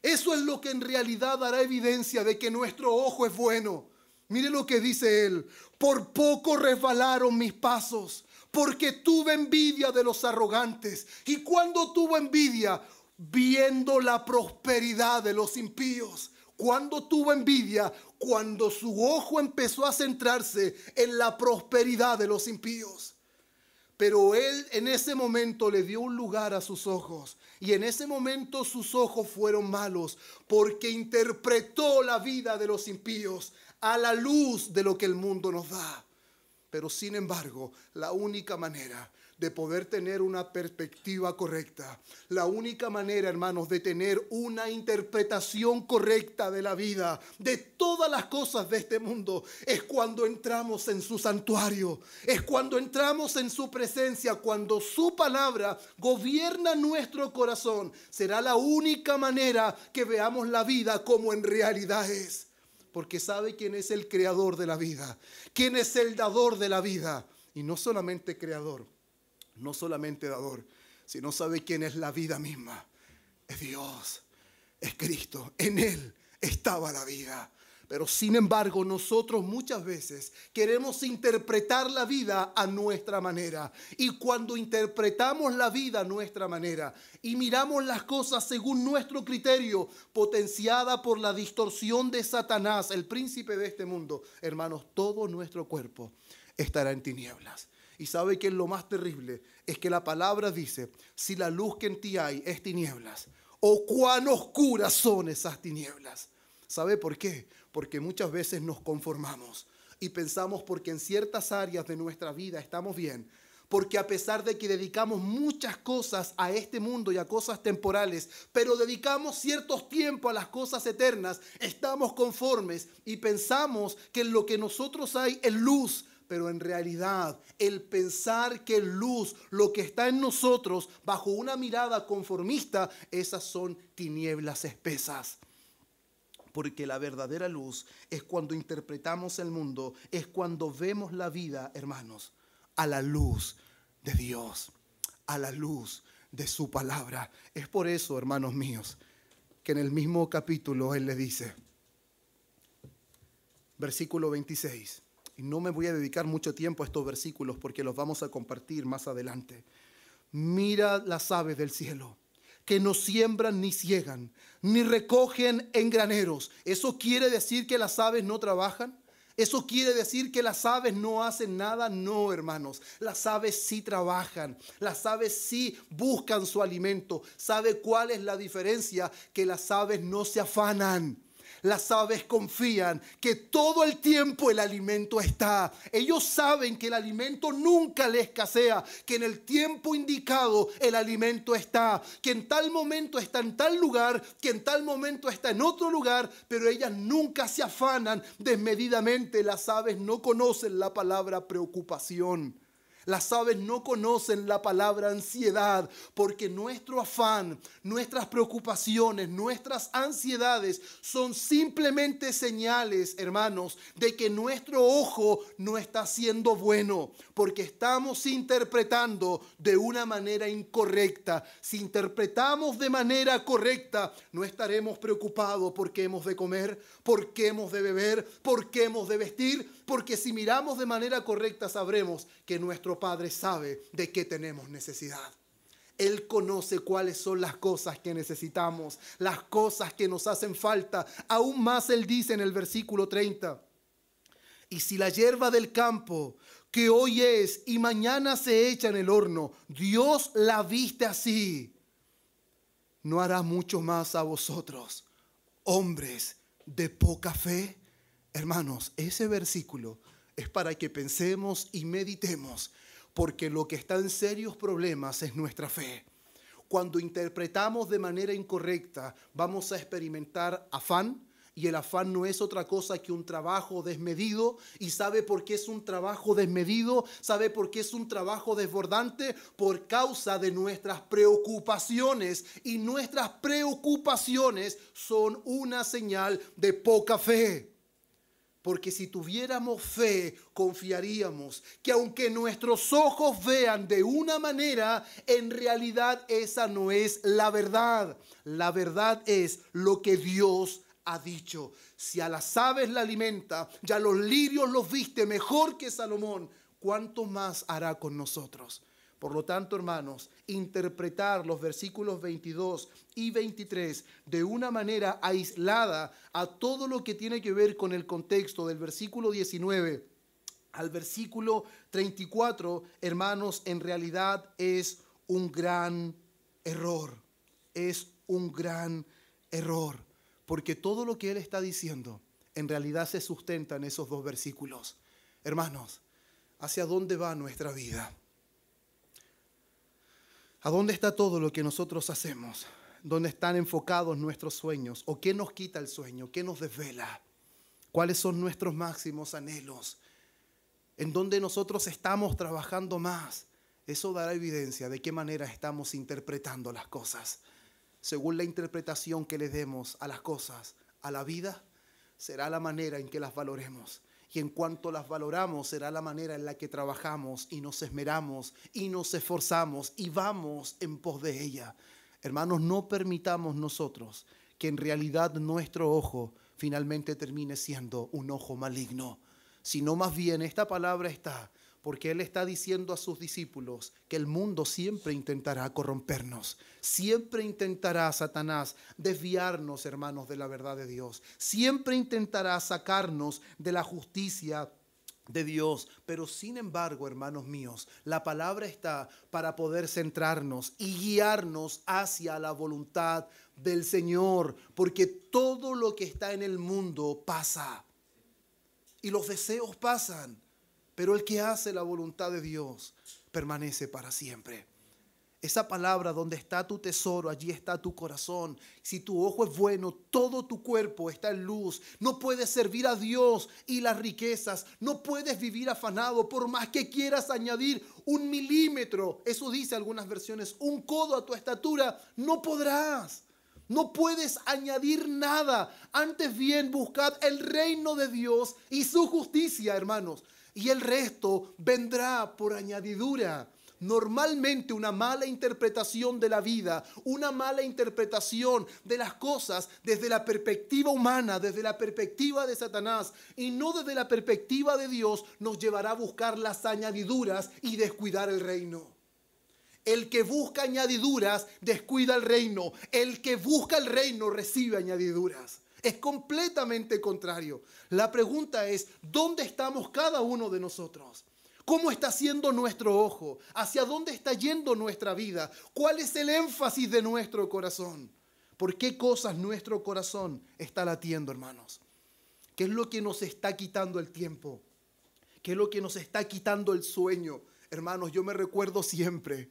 Eso es lo que en realidad dará evidencia de que nuestro ojo es bueno. Mire lo que dice él: por poco resbalaron mis pasos, porque tuve envidia de los arrogantes. ¿Y cuando tuvo envidia? Viendo la prosperidad de los impíos. Cuando tuvo envidia, cuando su ojo empezó a centrarse en la prosperidad de los impíos. Pero él en ese momento le dio un lugar a sus ojos. Y en ese momento sus ojos fueron malos, porque interpretó la vida de los impíos a la luz de lo que el mundo nos da. Pero sin embargo, la única manera de poder tener una perspectiva correcta, la única manera, hermanos, de tener una interpretación correcta de la vida, de todas las cosas de este mundo, es cuando entramos en su santuario, es cuando entramos en su presencia, cuando su palabra gobierna nuestro corazón. Será la única manera que veamos la vida como en realidad es. Porque sabe quién es el creador de la vida, quién es el dador de la vida. Y no solamente creador, no solamente dador, sino sabe quién es la vida misma. Es Dios, es Cristo. En Él estaba la vida. Pero sin embargo, nosotros muchas veces queremos interpretar la vida a nuestra manera. Y cuando interpretamos la vida a nuestra manera y miramos las cosas según nuestro criterio, potenciada por la distorsión de Satanás, el príncipe de este mundo, hermanos, todo nuestro cuerpo estará en tinieblas. Y sabe que lo más terrible es que la palabra dice: si la luz que en ti hay es tinieblas, o cuán oscuras son esas tinieblas. ¿Sabe por qué? Porque muchas veces nos conformamos y pensamos porque en ciertas áreas de nuestra vida estamos bien, porque a pesar de que dedicamos muchas cosas a este mundo y a cosas temporales, pero dedicamos ciertos tiempos a las cosas eternas, estamos conformes y pensamos que en lo que nosotros hay es luz. Pero en realidad, el pensar que luz, lo que está en nosotros, bajo una mirada conformista, esas son tinieblas espesas. Porque la verdadera luz es cuando interpretamos el mundo, es cuando vemos la vida, hermanos, a la luz de Dios, a la luz de su palabra. Es por eso, hermanos míos, que en el mismo capítulo Él le dice, versículo 26, y no me voy a dedicar mucho tiempo a estos versículos porque los vamos a compartir más adelante. Mira las aves del cielo, que no siembran ni ciegan, ni recogen en graneros. ¿Eso quiere decir que las aves no trabajan? ¿Eso quiere decir que las aves no hacen nada? No, hermanos. Las aves sí trabajan. Las aves sí buscan su alimento. ¿Sabe cuál es la diferencia? Que las aves no se afanan. Las aves confían que todo el tiempo el alimento está. Ellos saben que el alimento nunca les escasea, que en el tiempo indicado el alimento está, que en tal momento está en tal lugar, que en tal momento está en otro lugar, pero ellas nunca se afanan desmedidamente. Las aves no conocen la palabra preocupación. Las aves no conocen la palabra ansiedad porque nuestro afán, nuestras preocupaciones, nuestras ansiedades son simplemente señales, hermanos, de que nuestro ojo no está siendo bueno porque estamos interpretando de una manera incorrecta. Si interpretamos de manera correcta, no estaremos preocupados por qué hemos de comer, por qué hemos de beber, por qué hemos de vestir, porque si miramos de manera correcta sabremos que nuestro Padre sabe de qué tenemos necesidad. Él conoce cuáles son las cosas que necesitamos, las cosas que nos hacen falta. Aún más Él dice en el versículo 30, y si la hierba del campo que hoy es y mañana se echa en el horno, Dios la viste así, ¿no hará mucho más a vosotros, hombres de poca fe? Hermanos, ese versículo es para que pensemos y meditemos, porque lo que está en serios problemas es nuestra fe. Cuando interpretamos de manera incorrecta, vamos a experimentar afán, y el afán no es otra cosa que un trabajo desmedido. ¿Y sabe por qué es un trabajo desmedido? ¿Sabe por qué es un trabajo desbordante? Por causa de nuestras preocupaciones. Y nuestras preocupaciones son una señal de poca fe. Porque si tuviéramos fe, confiaríamos que aunque nuestros ojos vean de una manera, en realidad esa no es la verdad. La verdad es lo que Dios ha dicho. Si a las aves la alimenta, ya los lirios los viste mejor que Salomón, ¿cuánto más hará con nosotros? Por lo tanto, hermanos, interpretar los versículos 22 y 23 de una manera aislada a todo lo que tiene que ver con el contexto del versículo 19 al versículo 34, hermanos, en realidad es un gran error. Es un gran error. Porque todo lo que Él está diciendo en realidad se sustenta en esos dos versículos. Hermanos, ¿hacia dónde va nuestra vida? ¿A dónde está todo lo que nosotros hacemos? ¿Dónde están enfocados nuestros sueños? ¿O qué nos quita el sueño? ¿Qué nos desvela? ¿Cuáles son nuestros máximos anhelos? ¿En dónde nosotros estamos trabajando más? Eso dará evidencia de qué manera estamos interpretando las cosas. Según la interpretación que le demos a las cosas, a la vida, será la manera en que las valoremos. Y en cuanto las valoramos, será la manera en la que trabajamos y nos esmeramos y nos esforzamos y vamos en pos de ella. Hermanos, no permitamos nosotros que en realidad nuestro ojo finalmente termine siendo un ojo maligno, sino más bien esta palabra está porque Él está diciendo a sus discípulos que el mundo siempre intentará corrompernos. Siempre intentará Satanás desviarnos, hermanos, de la verdad de Dios. Siempre intentará sacarnos de la justicia de Dios. Pero sin embargo, hermanos míos, la palabra está para poder centrarnos y guiarnos hacia la voluntad del Señor. Porque todo lo que está en el mundo pasa. Y los deseos pasan. Pero el que hace la voluntad de Dios permanece para siempre. Esa palabra, donde está tu tesoro, allí está tu corazón. Si tu ojo es bueno, todo tu cuerpo está en luz. No puedes servir a Dios y las riquezas. No puedes vivir afanado por más que quieras añadir 1 milímetro. Eso dice algunas versiones, 1 codo a tu estatura. No podrás. No puedes añadir nada. Antes bien, buscad el reino de Dios y su justicia, hermanos. Y el resto vendrá por añadidura. Normalmente una mala interpretación de la vida, una mala interpretación de las cosas desde la perspectiva humana, desde la perspectiva de Satanás y no desde la perspectiva de Dios, nos llevará a buscar las añadiduras y descuidar el reino. El que busca añadiduras descuida el reino. El que busca el reino recibe añadiduras. Es completamente contrario. La pregunta es, ¿dónde estamos cada uno de nosotros? ¿Cómo está siendo nuestro ojo? ¿Hacia dónde está yendo nuestra vida? ¿Cuál es el énfasis de nuestro corazón? ¿Por qué cosas nuestro corazón está latiendo, hermanos? ¿Qué es lo que nos está quitando el tiempo? ¿Qué es lo que nos está quitando el sueño? Hermanos, yo me recuerdo siempre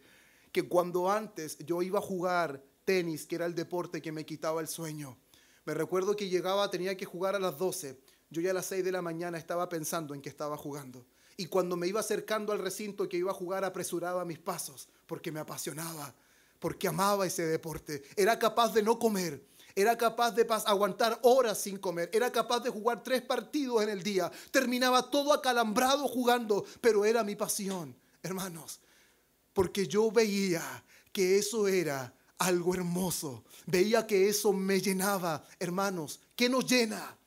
que cuando antes yo iba a jugar tenis, que era el deporte que me quitaba el sueño, me recuerdo que llegaba, tenía que jugar a las 12. yo ya a las 6 de la mañana estaba pensando en que estaba jugando. Y cuando me iba acercando al recinto que iba a jugar, apresuraba mis pasos, porque me apasionaba, porque amaba ese deporte. Era capaz de no comer, era capaz de aguantar horas sin comer, era capaz de jugar 3 partidos en el día. Terminaba todo acalambrado jugando, pero era mi pasión, hermanos, porque yo veía que eso era algo hermoso. Veía que eso me llenaba, hermanos. ¿Qué nos llena?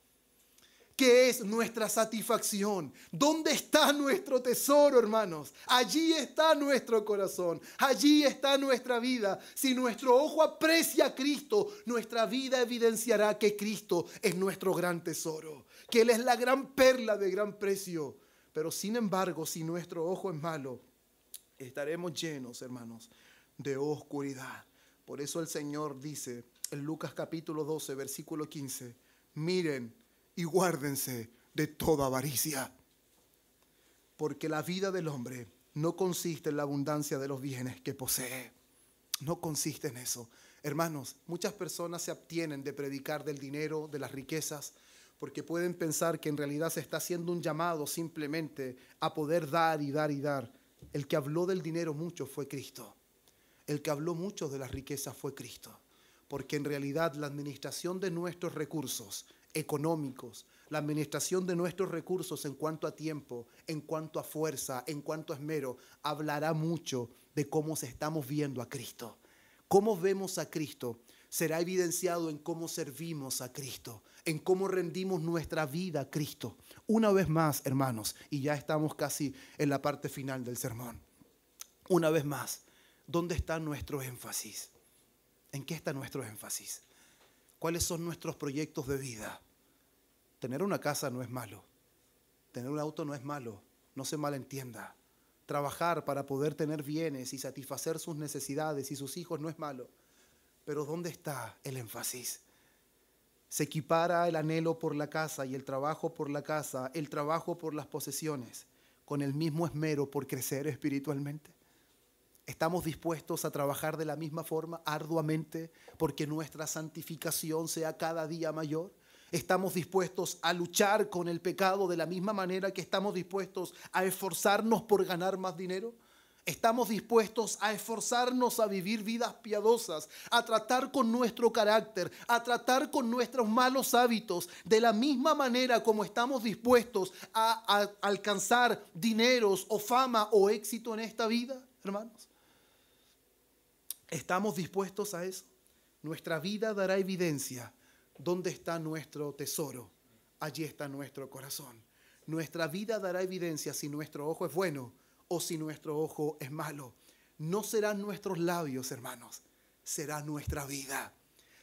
¿Qué es nuestra satisfacción? ¿Dónde está nuestro tesoro, hermanos? Allí está nuestro corazón. Allí está nuestra vida. Si nuestro ojo aprecia a Cristo, nuestra vida evidenciará que Cristo es nuestro gran tesoro, que Él es la gran perla de gran precio. Pero sin embargo, si nuestro ojo es malo, estaremos llenos, hermanos, de oscuridad. Por eso el Señor dice en Lucas capítulo 12, versículo 15, miren y guárdense de toda avaricia, porque la vida del hombre no consiste en la abundancia de los bienes que posee. No consiste en eso. Hermanos, muchas personas se abstienen de predicar del dinero, de las riquezas, porque pueden pensar que en realidad se está haciendo un llamado simplemente a poder dar y dar y dar. El que habló del dinero mucho fue Cristo. El que habló mucho de las riquezas fue Cristo. Porque en realidad la administración de nuestros recursos económicos, la administración de nuestros recursos en cuanto a tiempo, en cuanto a fuerza, en cuanto a esmero, hablará mucho de cómo estamos viendo a Cristo. Cómo vemos a Cristo será evidenciado en cómo servimos a Cristo, en cómo rendimos nuestra vida a Cristo. Una vez más, hermanos, y ya estamos casi en la parte final del sermón. Una vez más, ¿dónde está nuestro énfasis? ¿En qué está nuestro énfasis? ¿Cuáles son nuestros proyectos de vida? Tener una casa no es malo. Tener un auto no es malo. No se malentienda. Trabajar para poder tener bienes y satisfacer sus necesidades y sus hijos no es malo. Pero ¿dónde está el énfasis? Se equipara el anhelo por la casa y el trabajo por la casa, el trabajo por las posesiones, con el mismo esmero por crecer espiritualmente. ¿Estamos dispuestos a trabajar de la misma forma, arduamente, porque nuestra santificación sea cada día mayor? ¿Estamos dispuestos a luchar con el pecado de la misma manera que estamos dispuestos a esforzarnos por ganar más dinero? ¿Estamos dispuestos a esforzarnos a vivir vidas piadosas, a tratar con nuestro carácter, a tratar con nuestros malos hábitos de la misma manera como estamos dispuestos a alcanzar dineros o fama o éxito en esta vida, hermanos? ¿Estamos dispuestos a eso? Nuestra vida dará evidencia. ¿Dónde está nuestro tesoro? Allí está nuestro corazón. Nuestra vida dará evidencia si nuestro ojo es bueno o si nuestro ojo es malo. No serán nuestros labios, hermanos. Será nuestra vida.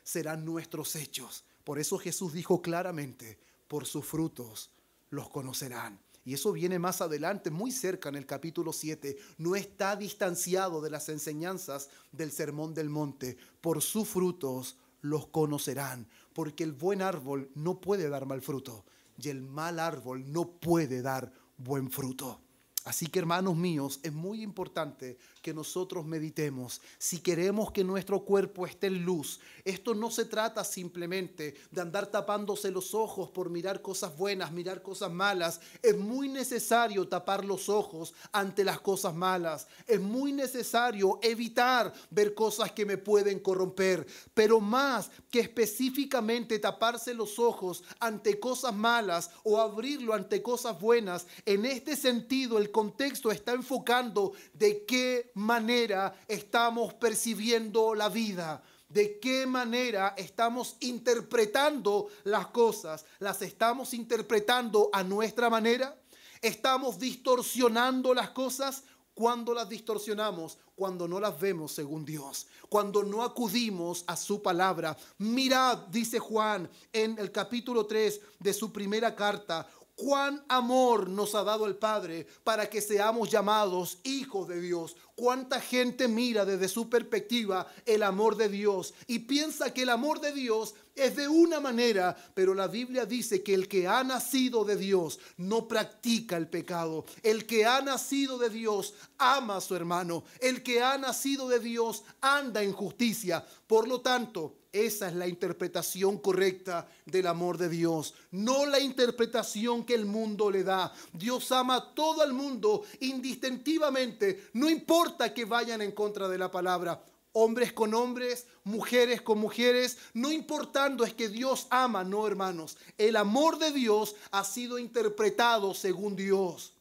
Serán nuestros hechos. Por eso Jesús dijo claramente, por sus frutos los conocerán. Y eso viene más adelante, muy cerca en el capítulo 7. No está distanciado de las enseñanzas del Sermón del Monte. Por sus frutos los conocerán. Porque el buen árbol no puede dar mal fruto. Y el mal árbol no puede dar buen fruto. Así que, hermanos míos, es muy importante que nosotros meditemos. Si queremos que nuestro cuerpo esté en luz, esto no se trata simplemente de andar tapándose los ojos por mirar cosas buenas, mirar cosas malas. Es muy necesario tapar los ojos ante las cosas malas. Es muy necesario evitar ver cosas que me pueden corromper. Pero más que específicamente taparse los ojos ante cosas malas o abrirlo ante cosas buenas, en este sentido el contexto está enfocando de qué manera estamos percibiendo la vida, de qué manera estamos interpretando las cosas. ¿Las estamos interpretando a nuestra manera? ¿Estamos distorsionando las cosas? ¿Cuándo las distorsionamos? Cuando no las vemos según Dios, cuando no acudimos a su palabra. Mirad, dice Juan en el capítulo 3 de su primera carta, cuán amor nos ha dado el Padre para que seamos llamados hijos de Dios. Cuánta gente mira desde su perspectiva el amor de Dios y piensa que el amor de Dios es de una manera, pero la Biblia dice que el que ha nacido de Dios no practica el pecado. El que ha nacido de Dios ama a su hermano. El que ha nacido de Dios anda en justicia. Por lo tanto, Esa es la interpretación correcta del amor de Dios, no la interpretación que el mundo le da. Dios ama a todo el mundo indistintivamente, no importa que vayan en contra de la palabra. Hombres con hombres, mujeres con mujeres, no importando, es que Dios ama, no, hermanos. El amor de Dios ha sido interpretado según Dios.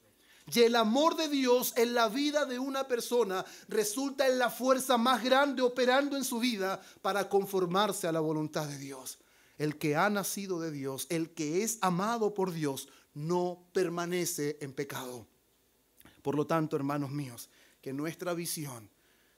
Y el amor de Dios en la vida de una persona resulta en la fuerza más grande operando en su vida para conformarse a la voluntad de Dios. El que ha nacido de Dios, el que es amado por Dios, no permanece en pecado. Por lo tanto, hermanos míos, que nuestra visión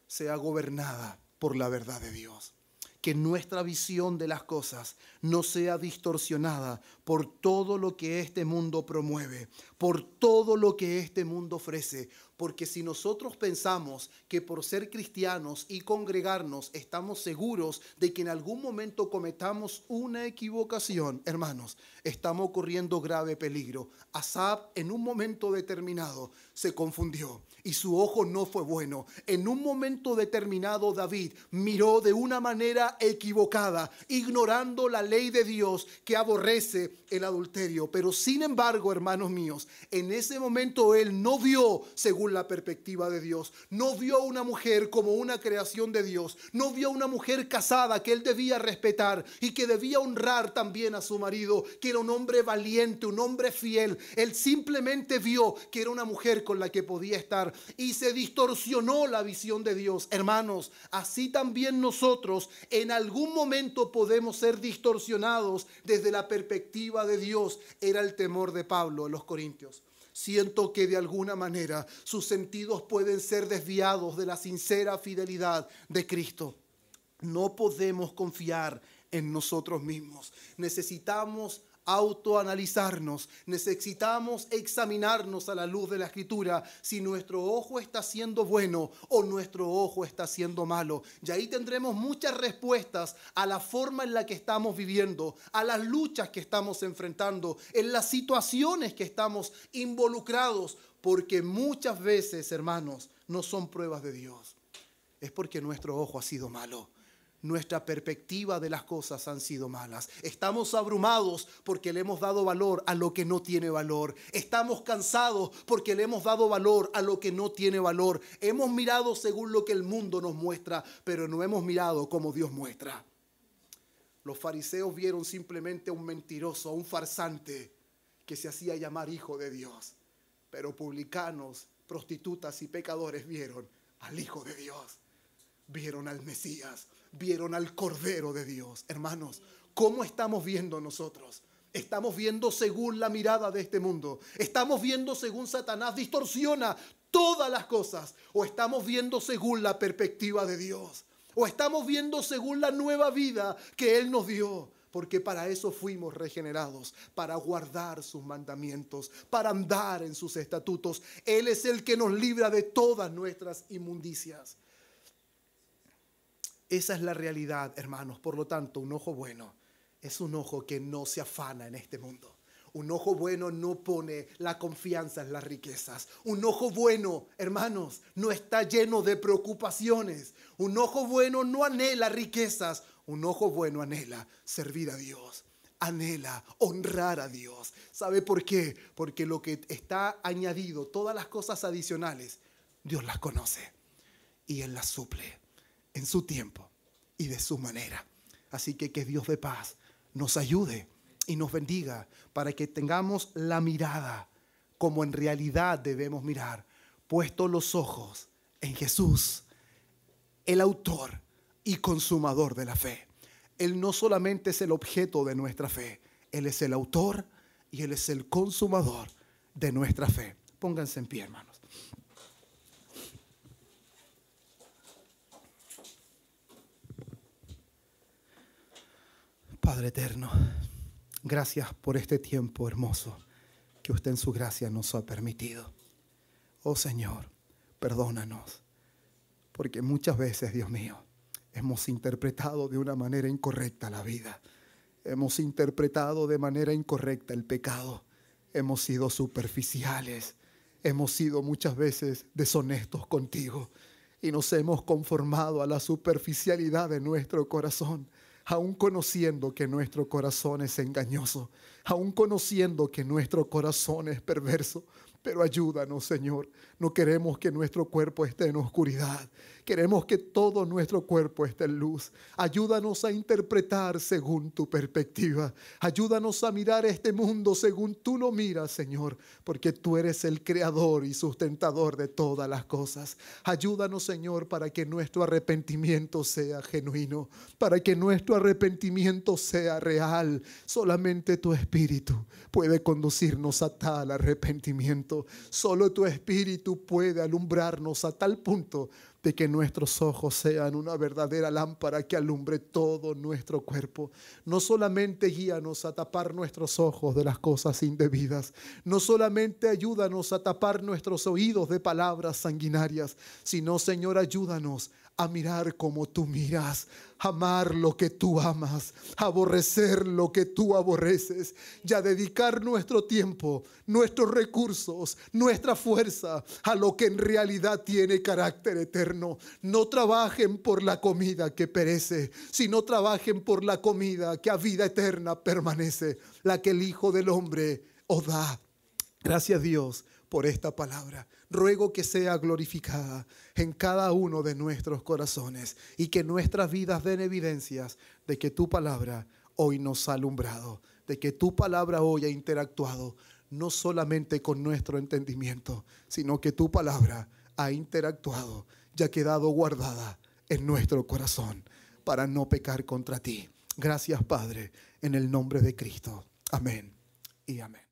sea gobernada por la verdad de Dios. Que nuestra visión de las cosas no sea distorsionada por todo lo que este mundo promueve, por todo lo que este mundo ofrece. Porque si nosotros pensamos que por ser cristianos y congregarnos estamos seguros de que en algún momento cometamos una equivocación, hermanos, estamos corriendo grave peligro. Asaf en un momento determinado se confundió y su ojo no fue bueno. En un momento determinado David miró de una manera equivocada, ignorando la ley de Dios que aborrece el adulterio. Pero sin embargo, hermanos míos, en ese momento él no vio según la perspectiva de Dios. No vio a una mujer como una creación de Dios. No vio a una mujer casada que él debía respetar y que debía honrar también a su marido, que era un hombre valiente, un hombre fiel. Él simplemente vio que era una mujer con la que podía estar y se distorsionó la visión de Dios. Hermanos, así también nosotros en algún momento podemos ser distorsionados desde la perspectiva de Dios. Era el temor de Pablo en los Corintios. Siento que de alguna manera sus sentidos pueden ser desviados de la sincera fidelidad de Cristo. No podemos confiar en nosotros mismos. Necesitamos autoanalizarnos, necesitamos examinarnos a la luz de la Escritura si nuestro ojo está siendo bueno o nuestro ojo está siendo malo. Y ahí tendremos muchas respuestas a la forma en la que estamos viviendo, a las luchas que estamos enfrentando, en las situaciones que estamos involucrados, porque muchas veces, hermanos, no son pruebas de Dios. Es porque nuestro ojo ha sido malo. Nuestra perspectiva de las cosas han sido malas. Estamos abrumados porque le hemos dado valor a lo que no tiene valor. Estamos cansados porque le hemos dado valor a lo que no tiene valor. Hemos mirado según lo que el mundo nos muestra, pero no hemos mirado como Dios muestra. Los fariseos vieron simplemente a un mentiroso, a un farsante que se hacía llamar hijo de Dios. Pero publicanos, prostitutas y pecadores vieron al Hijo de Dios. Vieron al Mesías. Vieron al Cordero de Dios. Hermanos, ¿cómo estamos viendo nosotros? ¿Estamos viendo según la mirada de este mundo? ¿Estamos viendo según Satanás distorsiona todas las cosas? ¿O estamos viendo según la perspectiva de Dios? ¿O estamos viendo según la nueva vida que Él nos dio? Porque para eso fuimos regenerados, para guardar sus mandamientos, para andar en sus estatutos. Él es el que nos libra de todas nuestras inmundicias. Esa es la realidad, hermanos. Por lo tanto, un ojo bueno es un ojo que no se afana en este mundo. Un ojo bueno no pone la confianza en las riquezas. Un ojo bueno, hermanos, no está lleno de preocupaciones. Un ojo bueno no anhela riquezas. Un ojo bueno anhela servir a Dios. Anhela honrar a Dios. ¿Sabe por qué? Porque lo que está añadido, todas las cosas adicionales, Dios las conoce y Él las suple en su tiempo y de su manera. Así que Dios de paz nos ayude y nos bendiga para que tengamos la mirada como en realidad debemos mirar, puestos los ojos en Jesús, el autor y consumador de la fe. Él no solamente es el objeto de nuestra fe, Él es el autor y Él es el consumador de nuestra fe. Pónganse en pie, hermanos. Padre eterno, gracias por este tiempo hermoso que usted en su gracia nos ha permitido. Oh Señor, perdónanos, porque muchas veces, Dios mío, hemos interpretado de una manera incorrecta la vida. Hemos interpretado de manera incorrecta el pecado. Hemos sido superficiales. Hemos sido muchas veces deshonestos contigo y nos hemos conformado a la superficialidad de nuestro corazón. aún conociendo que nuestro corazón es engañoso, aún conociendo que nuestro corazón es perverso. Pero ayúdanos, Señor. No queremos que nuestro cuerpo esté en oscuridad. Queremos que todo nuestro cuerpo esté en luz. Ayúdanos a interpretar según tu perspectiva. Ayúdanos a mirar este mundo según tú lo miras, Señor, porque tú eres el creador y sustentador de todas las cosas. Ayúdanos, Señor, para que nuestro arrepentimiento sea genuino, para que nuestro arrepentimiento sea real. Solamente tu Espíritu puede conducirnos a tal arrepentimiento. Solo tu Espíritu puede alumbrarnos a tal punto de que nuestros ojos sean una verdadera lámpara que alumbre todo nuestro cuerpo. No solamente guíanos a tapar nuestros ojos de las cosas indebidas, no solamente ayúdanos a tapar nuestros oídos de palabras sanguinarias, sino, Señor, ayúdanos a mirar como tú miras, amar lo que tú amas, aborrecer lo que tú aborreces, y a dedicar nuestro tiempo, nuestros recursos, nuestra fuerza a lo que en realidad tiene carácter eterno. No trabajen por la comida que perece, sino trabajen por la comida que a vida eterna permanece, la que el Hijo del Hombre os da. Gracias, Dios, por esta palabra. Ruego que sea glorificada en cada uno de nuestros corazones y que nuestras vidas den evidencias de que tu palabra hoy nos ha alumbrado, de que tu palabra hoy ha interactuado no solamente con nuestro entendimiento, sino que tu palabra ha interactuado y ha quedado guardada en nuestro corazón para no pecar contra ti. Gracias, Padre, en el nombre de Cristo. Amén y amén.